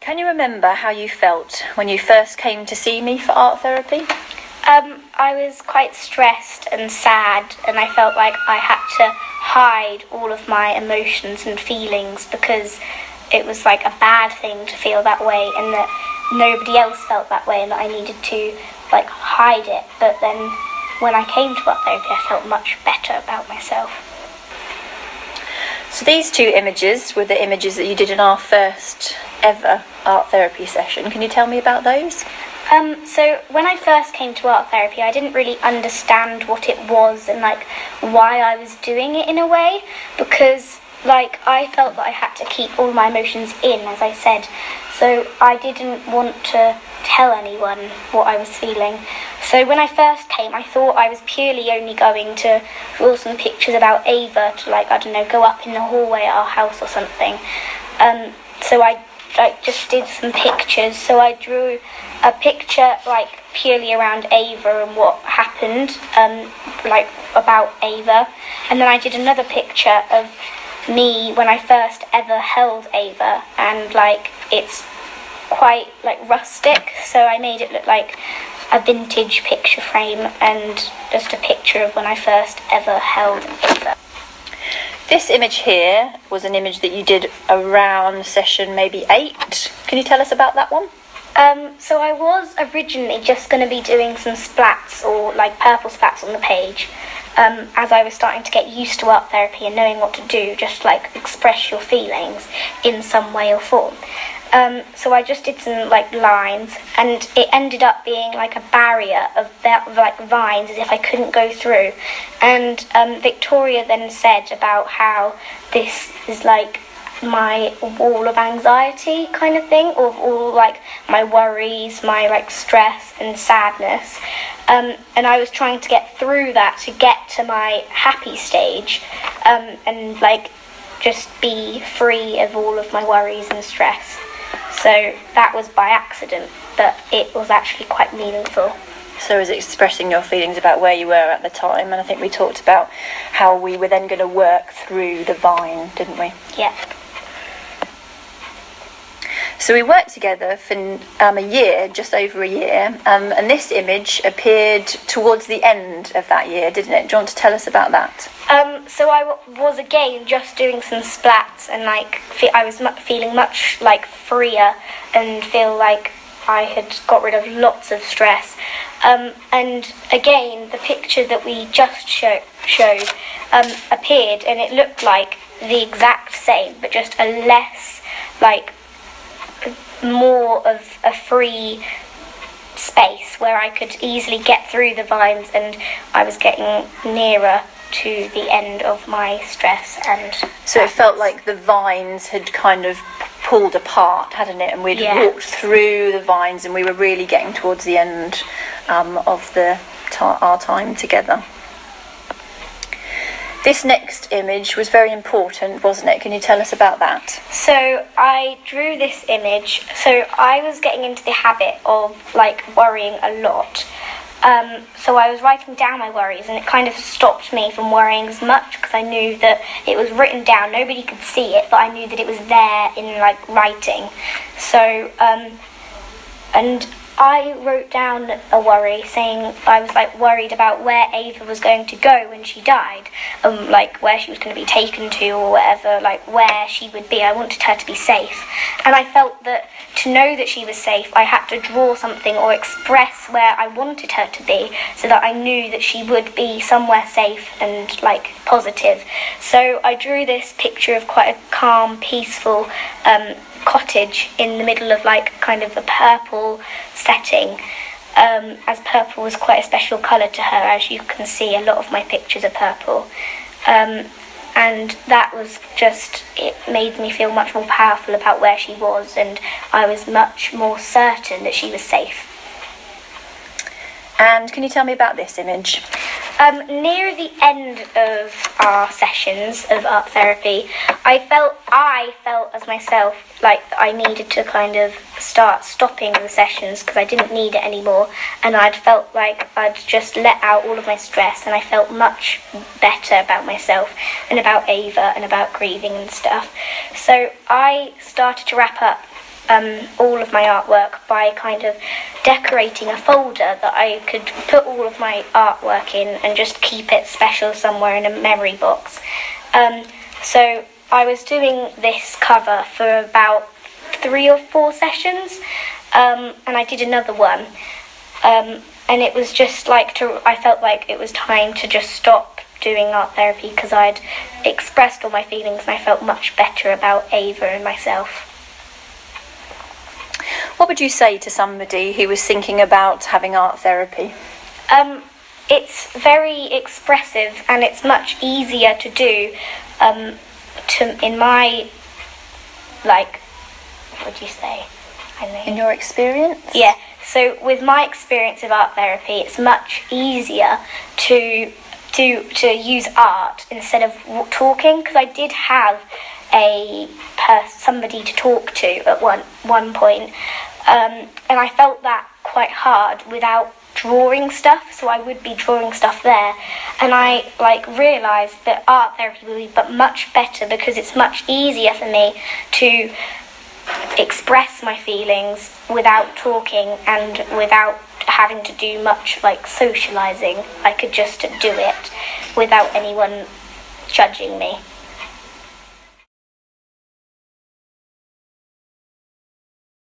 can you remember how you felt when you first came to see me for art therapy? I was quite stressed and sad, and I felt like I had to hide all of my emotions and feelings because it was like a bad thing to feel that way, and that nobody else felt that way, and that I needed to like hide it. But then when I came to art therapy, I felt much better about myself. So these two images were the images that you did in our first ever art therapy session. Can you tell me about those? So when I first came to art therapy, I didn't really understand what it was and like why I was doing it in a way, because like I felt that I had to keep all my emotions in, as I said. So I didn't want to tell anyone what I was feeling. So when I first came, I thought I was purely only going to draw some pictures about Ava to, like, I don't know, go up in the hallway at our house or something. So I just did some pictures. So I drew a picture like purely around Ava and what happened, like about Ava. And then I did another picture of me when I first ever held Ava, and like it's quite like rustic, so I made it look like a vintage picture frame and just a picture of when I first ever held Ava. This image here was an image that you did around session maybe 8. Can you tell us about that one? So I was originally just going to be doing some splats, or like purple splats on the page, as I was starting to get used to art therapy and knowing what to do, just like express your feelings in some way or form. So I just did some like lines, and it ended up being like a barrier of like vines, as if I couldn't go through. And Victoria then said about how this is like my wall of anxiety kind of thing, or all like my worries, my like stress and sadness. And I was trying to get through that to get to my happy stage, and like just be free of all of my worries and stress. So that was by accident, but it was actually quite meaningful. So it was expressing your feelings about where you were at the time, and I think we talked about how we were then going to work through the vine, didn't we? Yeah. So we worked together for a year, just over a year, and this image appeared towards the end of that year, didn't it? Do you want to tell us about that? So I was again just doing some splats, and like I was feeling much like freer, and feel like I had got rid of lots of stress. And again, the picture that we just showed appeared, and it looked like the exact same, but just a less like more of a free space where I could easily get through the vines, and I was getting nearer to the end of my stress. And so it felt like the vines had kind of pulled apart, hadn't it? And we'd walked through the vines, and we were really getting towards the end of our time together. This next image was very important, wasn't it? Can you tell us about that? So I drew this image. So I was getting into the habit of like worrying a lot. So I was writing down my worries, and it kind of stopped me from worrying as much, because I knew that it was written down. Nobody could see it, but I knew that it was there in like writing. So and I wrote down a worry, saying I was like worried about where Ava was going to go when she died, like where she was going to be taken to or whatever, like where she would be. I wanted her to be safe, and I felt that to know that she was safe, I had to draw something or express where I wanted her to be, so that I knew that she would be somewhere safe and like positive. So I drew this picture of quite a calm, peaceful cottage in the middle of like kind of a purple setting, as purple was quite a special colour to her. As you can see, a lot of my pictures are purple, and that was just, it made me feel much more powerful about where she was, and I was much more certain that she was safe. And can you tell me about this image? Near the end of our sessions of art therapy, I felt as myself like I needed to kind of start stopping the sessions, because I didn't need it anymore, and I'd felt like I'd just let out all of my stress, and I felt much better about myself and about Ava and about grieving and stuff. So I started to wrap up all of my artwork by kind of decorating a folder that I could put all of my artwork in and just keep it special somewhere in a memory box. So I was doing this cover for about 3 or 4 sessions, and I did another one, and it was just like I felt like it was time to just stop doing art therapy because I'd expressed all my feelings and I felt much better about Ava and myself. What would you say to somebody who was thinking about having art therapy? It's very expressive and it's much easier to do. In my, what do you say? In your experience? Yeah. So with my experience of art therapy, it's much easier to use art instead of talking, because I did have somebody to talk to at one point, and I felt that quite hard without drawing stuff, so I would be drawing stuff there, and I realised that art therapy would be much better because it's much easier for me to express my feelings without talking and without having to do much socialising. I could just do it without anyone judging me.